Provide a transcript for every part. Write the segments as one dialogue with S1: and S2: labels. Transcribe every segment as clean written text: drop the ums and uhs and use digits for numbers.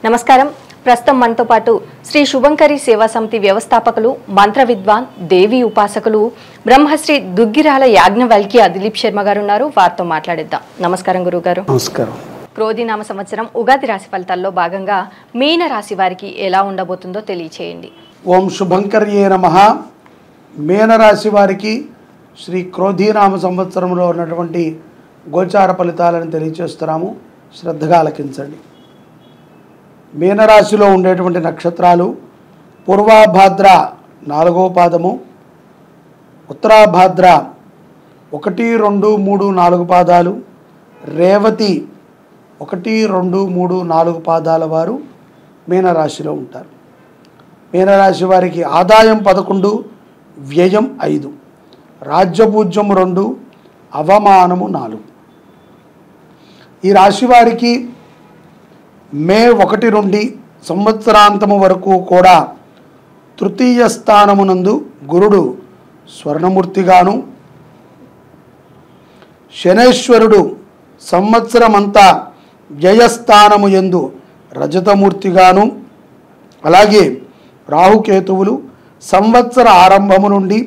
S1: నమస్కారం. ప్రస్తుతం మనతో పాటు శ్రీ శుభంకరి సేవా సమితి వ్యవస్థాపకులు, మంత్ర విద్వాన్, దేవి ఉపాసకులు బ్రహ్మశ్రీ దుగ్గిరాల యాజ్ఞవల్క్య దిలీప్ శర్మ గారు ఉన్నారు. వారితో మాట్లాడిద్దాం. నమస్కారం గురుగారు.
S2: నమస్కారం.
S1: క్రోధినామ సంవత్సరం ఉగాది రాశి ఫలితాల్లో భాగంగా మీన రాశి వారికి ఎలా ఉండబోతుందో తెలియచేయండి.
S2: ఓం శుభంకర్యే నమః. మీనరాశి వారికి శ్రీ క్రోధినామ సంవత్సరంలో ఉన్నటువంటి గోచార ఫలితాలను తెలియచేస్తున్నాము. శ్రద్ధగా ఆలకించండి. మీనరాశిలో ఉండేటువంటి నక్షత్రాలు పూర్వాభాద్ర 4వ పాదము, ఉత్తరాభాద్ర 1, 2, 3, 4 పాదాలు, రేవతి 1, 2, 3, 4 పాదాల వారు మీనరాశిలో ఉంటారు. మీనరాశి వారికి ఆదాయం 11, వ్యయం 5, రాజ్యపూజ్యం 2, అవమానము 4. ఈ రాశి వారికి మే 1 నుండి సంవత్సరాంతము వరకు కూడా తృతీయ స్థానమునందు గురుడు స్వర్ణమూర్తిగాను, శనేశ్వరుడు సంవత్సరమంతా వ్యయస్థానము యందు రజతమూర్తిగాను, అలాగే రాహుకేతువులు సంవత్సర ఆరంభము నుండి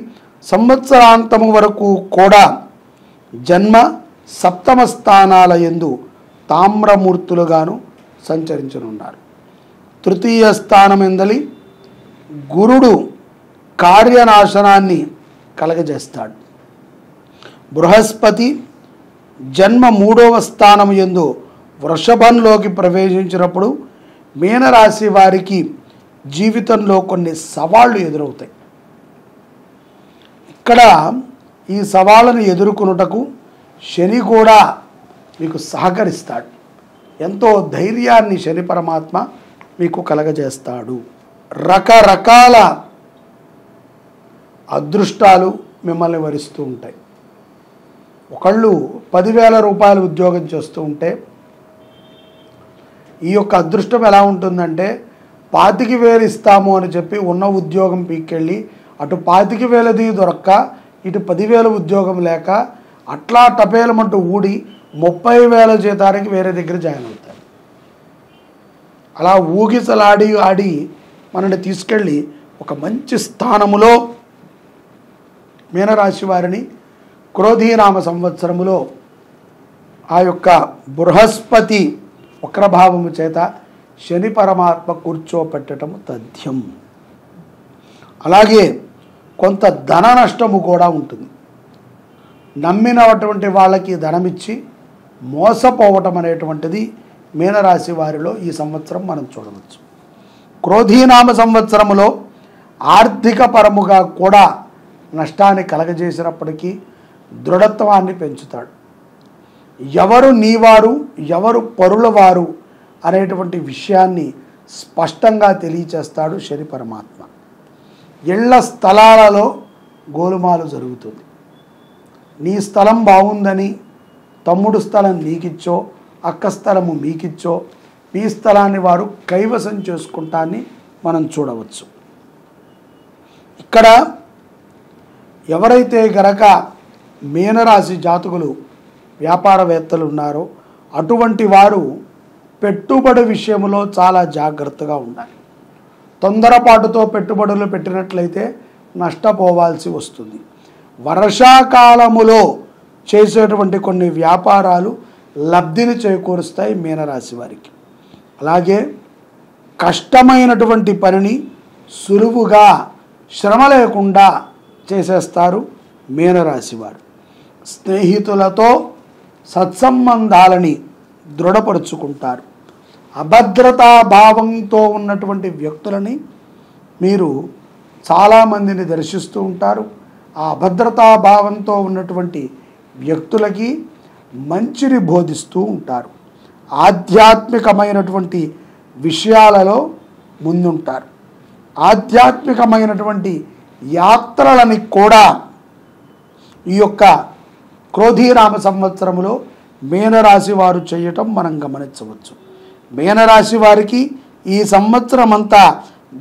S2: సంవత్సరాంతము వరకు కూడా జన్మ సప్తమ స్థానాల యందు తామ్రమూర్తులుగాను సంచరించనున్నారు. తృతీయ స్థానమెందలి గురుడు కార్యనాశనాన్ని కలగజేస్తాడు. బృహస్పతి జన్మ 3వ స్థానము యందు వృషభంలోకి ప్రవేశించినప్పుడు మీనరాశి వారికి జీవితంలో కొన్ని సవాళ్లు ఎదురవుతాయి. ఇక్కడ ఈ సవాళ్ళను ఎదుర్కొనుటకు శని కూడా మీకు సహకరిస్తాడు. ఎంతో ధైర్యాన్ని శని పరమాత్మ మీకు కలగజేస్తాడు. రకరకాల అదృష్టాలు మిమ్మల్ని వరిస్తూ ఉంటాయి. ఒకళ్ళు 10,000 రూపాయలు ఉద్యోగం చేస్తూ ఉంటే ఈ యొక్క అదృష్టం ఎలా ఉంటుందంటే 25,000 ఇస్తాము అని చెప్పి ఉన్న ఉద్యోగం పీక్కెళ్ళి అటు 25,000ది దొరక్క ఇటు 10,000 ఉద్యోగం లేక అట్లా టపేలమంటూ ఊడి 30,000 జీతానికి వేరే దగ్గర జాయిన్ అవుతారు. అలా ఊగిసలాడి ఆడి మనల్ని తీసుకెళ్ళి ఒక మంచి స్థానములో మీనరాశి వారిని క్రోధీనామ సంవత్సరములో ఆ యొక్క బృహస్పతి వక్రభావము చేత శని పరమాత్మ కూర్చోపెట్టడము తథ్యం. అలాగే కొంత ధన నష్టము కూడా ఉంటుంది. నమ్మినటువంటి వాళ్ళకి ధనమిచ్చి మోసపోవటం అనేటువంటిది మీనరాశి వారిలో ఈ సంవత్సరం మనం చూడవచ్చు. క్రోధీనామ సంవత్సరములో ఆర్థిక పరముగా కూడా నష్టాన్ని కలగజేసినప్పటికీ దృఢత్వాన్ని పెంచుతాడు. ఎవరు నీవారు, ఎవరు పరుల వారు అనేటువంటి విషయాన్ని స్పష్టంగా తెలియచేస్తాడు శని పరమాత్మ. ఇళ్ల స్థలాలలో గోలుమాలు జరుగుతుంది. నీ స్థలం బాగుందని తమ్ముడు స్థలం నీకిచ్చో, అక్క స్థలము మీకిచ్చో, మీ స్థలాన్ని వారు కైవసం చేసుకుంటాన్ని మనం చూడవచ్చు. ఇక్కడ ఎవరైతే గనక మీనరాశి జాతకులు వ్యాపారవేత్తలు ఉన్నారో అటువంటి వారు పెట్టుబడి విషయంలో చాలా జాగ్రత్తగా ఉండాలి. తొందరపాటుతో పెట్టుబడులు పెట్టినట్లయితే నష్టపోవాల్సి వస్తుంది. వర్షాకాలములో చేసేటువంటి కొన్ని వ్యాపారాలు లబ్ధిని చేకూరుస్తాయి మీనరాశి వారికి. అలాగే కష్టమైనటువంటి పనిని సులువుగా శ్రమ లేకుండా చేసేస్తారు మీనరాశి వారు. స్నేహితులతో సత్సంబంధాలని దృఢపరుచుకుంటారు. అభద్రతా భావంతో ఉన్నటువంటి వ్యక్తులని మీరు చాలామందిని దర్శిస్తూ ఉంటారు. ఆ అభద్రతా భావంతో ఉన్నటువంటి వ్యక్తులకి మంచిని బోధిస్తూ ఉంటారు. ఆధ్యాత్మికమైనటువంటి విషయాలలో ముందుంటారు. ఆధ్యాత్మికమైనటువంటి యాత్రలని కూడా ఈ యొక్క క్రోధీనామ సంవత్సరములో మీనరాశి వారు చేయటం మనం గమనించవచ్చు. మీనరాశి వారికి ఈ సంవత్సరం అంతా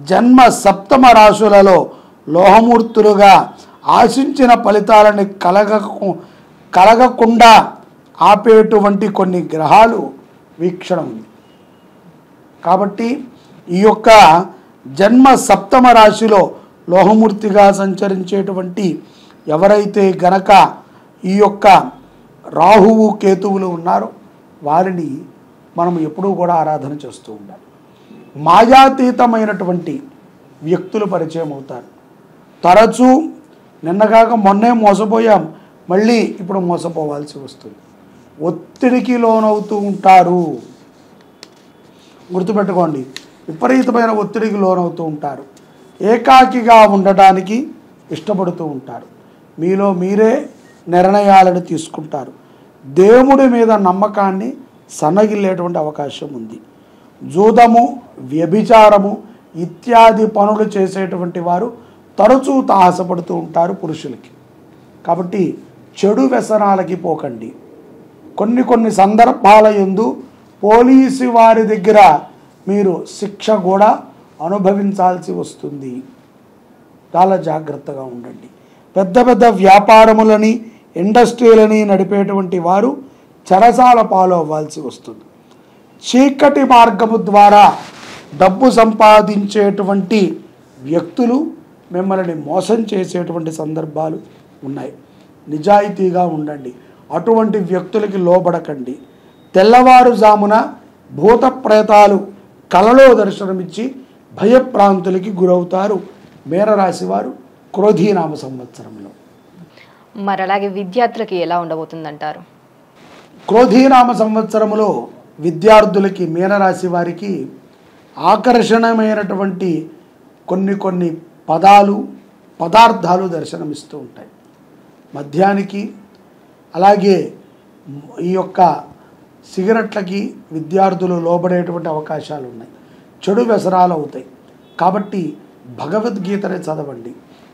S2: జన్మ సప్తమ రాశులలో లోహమూర్తులుగా ఆశించిన ఫలితాలని కలగకుండా ఆపేటువంటి కొన్ని గ్రహాలు వీక్షణ ఉంది. కాబట్టి ఈ యొక్క జన్మ సప్తమ రాశిలో లోహమూర్తిగా సంచరించేటువంటి ఎవరైతే గనక ఈ యొక్క రాహువు కేతువులు ఉన్నారో వారిని మనం ఎప్పుడూ కూడా ఆరాధన చేస్తూ ఉండాలి. మాయాతీతమైనటువంటి వ్యక్తులు పరిచయం అవుతారు. తరచూ నిన్నగాక మొన్నే మోసపోయాం, మళ్ళీ ఇప్పుడు మోసపోవాల్సి వస్తుంది. ఒత్తిడికి లోనవుతూ ఉంటారు. గుర్తుపెట్టుకోండి, విపరీతమైన ఒత్తిడికి లోనవుతూ ఉంటారు. ఏకాకిగా ఉండడానికి ఇష్టపడుతూ ఉంటారు. మీలో మీరే నిర్ణయాలను తీసుకుంటారు. దేవుడి మీద నమ్మకాన్ని సన్నగిల్లేటువంటి అవకాశం ఉంది. జూదము, వ్యభిచారము ఇత్యాది పనులు చేసేటువంటి వారు తరచూ తాహసపడుతూ ఉంటారు పురుషులకి. కాబట్టి చెడు వ్యసనాలకి పోకండి. కొన్ని సందర్భాల యందు పోలీసు వారి దగ్గర మీరు శిక్ష కూడా అనుభవించాల్సి వస్తుంది. చాలా జాగ్రత్తగా ఉండండి. పెద్ద పెద్ద వ్యాపారములని, ఇండస్ట్రీలని నడిపేటువంటి వారు చెరసాల పాలు అవ్వాల్సి వస్తుంది. చీకటి మార్గము ద్వారా డబ్బు సంపాదించేటువంటి వ్యక్తులు మిమ్మల్ని మోసం చేసేటువంటి సందర్భాలు ఉన్నాయి. నిజాయితీగా ఉండండి. అటువంటి వ్యక్తులకి లోబడకండి. తెల్లవారుజామున భూత ప్రేతాలు కలలో దర్శనమిచ్చి భయప్రాంతులకి గురవుతారు మీనరాశి వారు క్రోధీనామ సంవత్సరంలో.
S1: మరి అలాగే విద్యార్థులకి ఎలా ఉండబోతుందంటారు?
S2: క్రోధీనామ సంవత్సరంలో విద్యార్థులకి, మీనరాశి వారికి ఆకర్షణమైనటువంటి కొన్ని పదాలు, పదార్థాలు దర్శనమిస్తూ ఉంటాయి. మద్యానికి, అలాగే ఈ యొక్క సిగరెట్లకి విద్యార్థులు లోబడేటువంటి అవకాశాలు ఉన్నాయి. చెడు వ్యసనాలు అవుతాయి. కాబట్టి భగవద్గీతని చదవండి.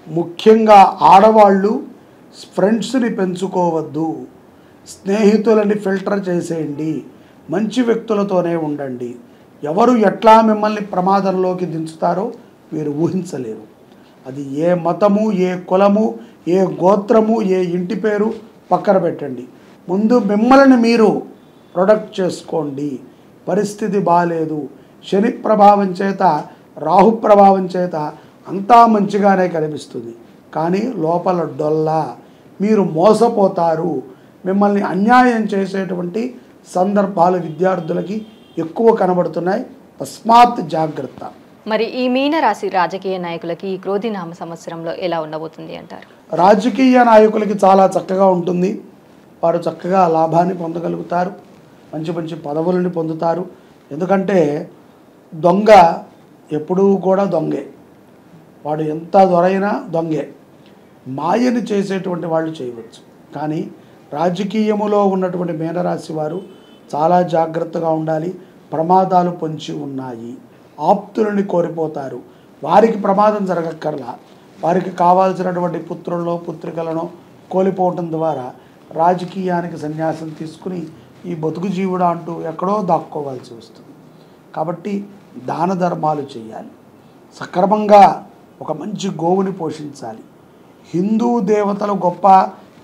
S2: ముఖ్యంగా ఆడవాళ్ళు ఫ్రెండ్స్ని పెంచుకోవద్దు. స్నేహితులని ఫిల్టర్ చేసేయండి. మంచి వ్యక్తులతోనే ఉండండి. ఎవరు ఎట్లా మిమ్మల్ని ప్రమాదంలోకి దించుతారో మీరు ఊహించలేరు. అది ఏ మతము, ఏ కులము, ఏ గోత్రము, ఏ ఇంటి పేరు పక్కన పెట్టండి. ముందు మిమ్మల్ని మీరు ప్రొడక్ట్ చేసుకోండి. పరిస్థితి బాలేదు. శని ప్రభావం చేత, రాహు ప్రభావం చేత అంతా మంచిగానే కనిపిస్తుంది. కానీ లోపల డొల్ల, మీరు మోసపోతారు. మిమ్మల్ని అన్యాయం చేసేటువంటి సందర్భాలు విద్యార్థులకి ఎక్కువ కనబడుతున్నాయి. తస్మాత్ జాగ్రత్త.
S1: మరి ఈ మీనరాశి రాజకీయ నాయకులకి ఈ క్రోధినామ సంవత్సరంలో ఎలా ఉండబోతుంది అంటారు?
S2: రాజకీయ నాయకులకి చాలా చక్కగా ఉంటుంది. వారు చక్కగా లాభాన్ని పొందగలుగుతారు. మంచి పదవులను పొందుతారు. ఎందుకంటే దొంగ ఎప్పుడూ కూడా దొంగే. వాడు ఎంత దొరైనా దొంగే. మాయని చేసేటువంటి వాళ్ళు చేయవచ్చు. కానీ రాజకీయములో ఉన్నటువంటి మీనరాశి వారు చాలా జాగ్రత్తగా ఉండాలి. ప్రమాదాలు పొంచి ఉన్నాయి. ఆప్తులని కోల్పోతారు. వారికి ప్రమాదం జరగక్కర్లా. వారికి కావాల్సినటువంటి పుత్రులను, పుత్రికలను కోల్పోవటం ద్వారా రాజకీయానికి సన్యాసం తీసుకుని ఈ బతుకు జీవుడా అంటూ ఎక్కడో దాక్కోవాల్సి వస్తుంది. కాబట్టి దాన ధర్మాలు చేయాలి. సక్రమంగా ఒక మంచి గోవుని పోషించాలి. హిందూ దేవతలు గొప్ప,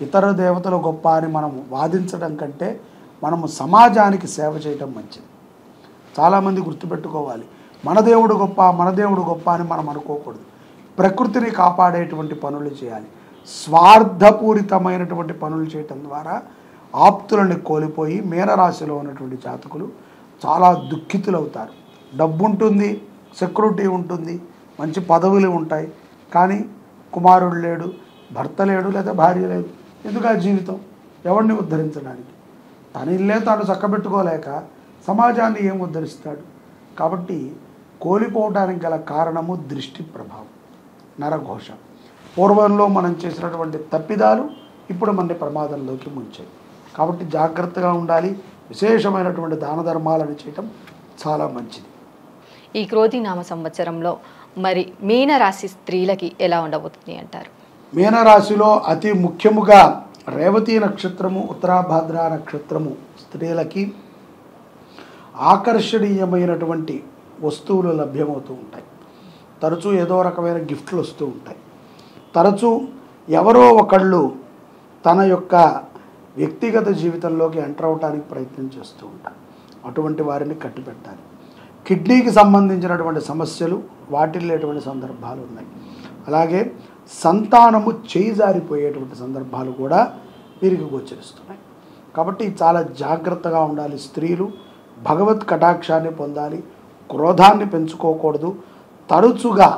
S2: ఇతర దేవతలు గొప్ప అని మనము వాదించడం కంటే మనము సమాజానికి సేవ చేయటం మంచిది. చాలామంది గుర్తుపెట్టుకోవాలి, మన దేవుడు గొప్ప, మన దేవుడు గొప్ప అని మనం అనుకోకూడదు. ప్రకృతిని కాపాడేటువంటి పనులు చేయాలి. స్వార్థపూరితమైనటువంటి పనులు చేయటం ద్వారా ఆప్తులను కోల్పోయి మీనరాశిలో ఉన్నటువంటి జాతకులు చాలా దుఃఖితులవుతారు. డబ్బు ఉంటుంది, సెక్యూరిటీ ఉంటుంది, మంచి పదవులు ఉంటాయి. కానీ కుమారుడు లేడు, భర్త లేడు, లేదా భార్య లేదు. ఎందుకు ఆ జీవితం? ఎవరిని ఉద్ధరించడానికి? తన ఇల్లే తాను చక్కబెట్టుకోలేక సమాజాన్ని ఏం ఉద్ధరిస్తాడు? కాబట్టి కోల్పోవడానికి గల కారణము దృష్టి ప్రభావం, నరఘోష. పూర్వంలో మనం చేసినటువంటి తప్పిదాలు ఇప్పుడు మన ప్రమాదంలోకి ముంచాయి. కాబట్టి జాగ్రత్తగా ఉండాలి. విశేషమైనటువంటి దాన ధర్మాలను చేయటం చాలా మంచిది.
S1: ఈ క్రోధినామ సంవత్సరంలో మరి మీనరాశి స్త్రీలకి ఎలా ఉండబోతుంది అంటారు?
S2: మీనరాశిలో అతి ముఖ్యముగా రేవతి నక్షత్రము, ఉత్తరాభాద్ర నక్షత్రము స్త్రీలకి ఆకర్షణీయమైనటువంటి వస్తువులు లభ్యమవుతూ ఉంటాయి. తరచూ ఏదో రకమైన గిఫ్ట్లు వస్తూ ఉంటాయి. తరచూ ఎవరో ఒకళ్ళు తన యొక్క వ్యక్తిగత జీవితంలోకి ఎంటర్ అవడానికి ప్రయత్నం చేస్తూ ఉంటారు. అటువంటి వారిని కట్టిపెట్టాలి. కిడ్నీకి సంబంధించినటువంటి సమస్యలు వాటిల్లేటువంటి సందర్భాలు ఉన్నాయి. అలాగే సంతానము చేయి జారిపోయేటువంటి సందర్భాలు కూడా వీరికి గోచరిస్తున్నాయి. కాబట్టి చాలా జాగ్రత్తగా ఉండాలి. స్త్రీలు భగవత్ కటాక్షాన్ని పొందాలి, క్రోధాన్ని పెంచుకోకూడదు. తరచుగా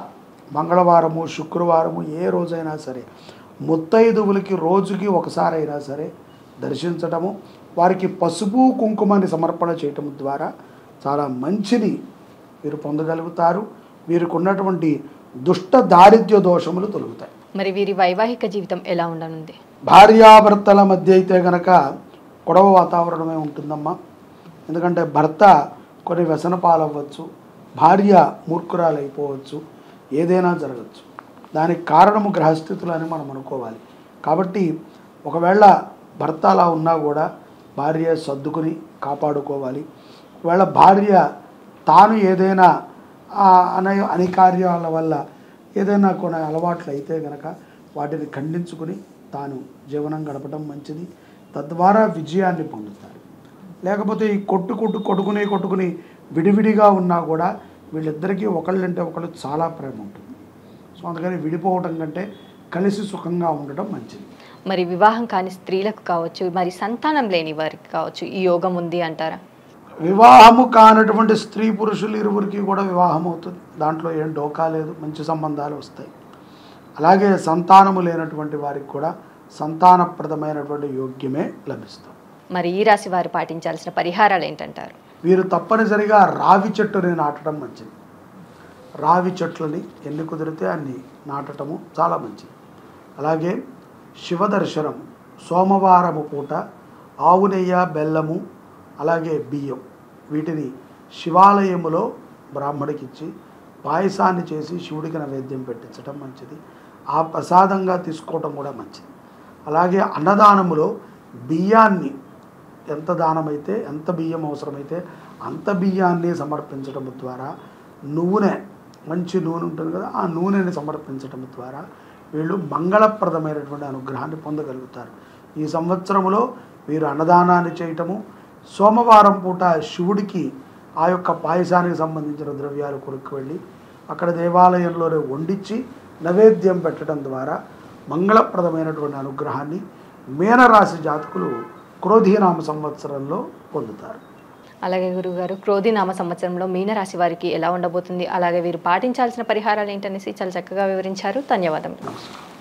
S2: మంగళవారము, శుక్రవారము ఏ రోజైనా సరే ముత్తైదువులకి రోజుకి ఒకసారైనా సరే దర్శించటము, వారికి పసుపు కుంకుమని సమర్పణ చేయటం ద్వారా చాలా మంచిని వీరు పొందగలుగుతారు. వీరికి ఉన్నటువంటి దుష్ట దారిద్ర్య దోషములు తొలగుతాయి.
S1: మరి వీరి వైవాహిక జీవితం ఎలా ఉండనుంది?
S2: భార్యాభర్తల మధ్య అయితే గనక గొడవ వాతావరణమే ఉంటుందమ్మా. ఎందుకంటే భర్త కొన్ని వ్యసన పాలవ్వచ్చు, భార్య మూర్ఖురాలు అయిపోవచ్చు, ఏదైనా జరగచ్చు. దానికి కారణము గ్రహస్థితులు అని మనం అనుకోవాలి. కాబట్టి ఒకవేళ భర్త అలా ఉన్నా కూడా భార్య సర్దుకుని కాపాడుకోవాలి. ఒకవేళ భార్య తాను ఏదైనా అనికార్యాల వల్ల ఏదైనా కొన్ని అలవాట్లు అయితే కనుక వాటిని ఖండించుకుని తాను జీవనం గడపడం మంచిది. తద్వారా విజయాన్ని పొందుతారు. లేకపోతే ఈ కొట్టుకుని విడివిడిగా ఉన్నా కూడా వీళ్ళిద్దరికీ ఒకళ్ళంటే ఒకళ్ళు చాలా ప్రేమ ఉంటుంది. సో అందుకని విడిపోవటం కంటే కలిసి సుఖంగా ఉండటం మంచిది.
S1: మరి వివాహం కాని స్త్రీలకు కావచ్చు, మరి సంతానం లేని వారికి కావచ్చు, ఈ యోగం ఉంది అంటారా?
S2: వివాహము కానటువంటి స్త్రీ పురుషులు ఇరువురికి కూడా వివాహం అవుతుంది. దాంట్లో ఏం డోకా లేదు, మంచి సంబంధాలు వస్తాయి. అలాగే సంతానము లేనటువంటి వారికి కూడా సంతానప్రదమైనటువంటి యోగ్యమే లభిస్తుంది.
S1: మరి ఈ రాశి వారు పాటించాల్సిన పరిహారాలు ఏంటంటారు?
S2: వీరు తప్పనిసరిగా రావి చెట్టుని నాటడం మంచిది. రావి చెట్లని ఎన్ని కుదిరితే అన్ని నాటటము చాలా మంచిది. అలాగే శివ దర్శనం, సోమవారము పూట ఆవు నెయ్యి, బెల్లము, అలాగే బియ్యం వీటిని శివాలయములో బ్రాహ్మడికిచ్చి పాయసాన్ని చేసి శివుడికి నైవేద్యం పెట్టించడం మంచిది. ఆ ప్రసాదంగా తీసుకోవటం కూడా మంచిది. అలాగే అన్నదానములో బియ్యాన్ని ఎంత దానమైతే, ఎంత బియ్యం అవసరమైతే అంత బియ్యాన్ని సమర్పించడం ద్వారా నూనె, మంచి నూనె ఉంటుంది కదా, ఆ నూనెని సమర్పించడం ద్వారా వీళ్ళు మంగళప్రదమైనటువంటి అనుగ్రహాన్ని పొందగలుగుతారు. ఈ సంవత్సరంలో వీరు అన్నదానాన్ని చేయటము, సోమవారం పూట శివుడికి ఆ యొక్క పాయసానికి సంబంధించిన ద్రవ్యాలు కొనుక్కు వెళ్ళి అక్కడ దేవాలయంలోనే వండించి నైవేద్యం పెట్టడం ద్వారా మంగళప్రదమైనటువంటి అనుగ్రహాన్ని మీనరాశి జాతకులు క్రోధీనామ సంవత్సరంలో పొందుతారు.
S1: అలాగే గురువుగారు, క్రోధీనామ సంవత్సరంలో మీనరాశి వారికి ఎలా ఉండబోతుంది, అలాగే వీరు పాటించాల్సిన పరిహారాలు ఏంటనేసి చాలా చక్కగా వివరించారు. ధన్యవాదములు.
S2: నమస్కారం.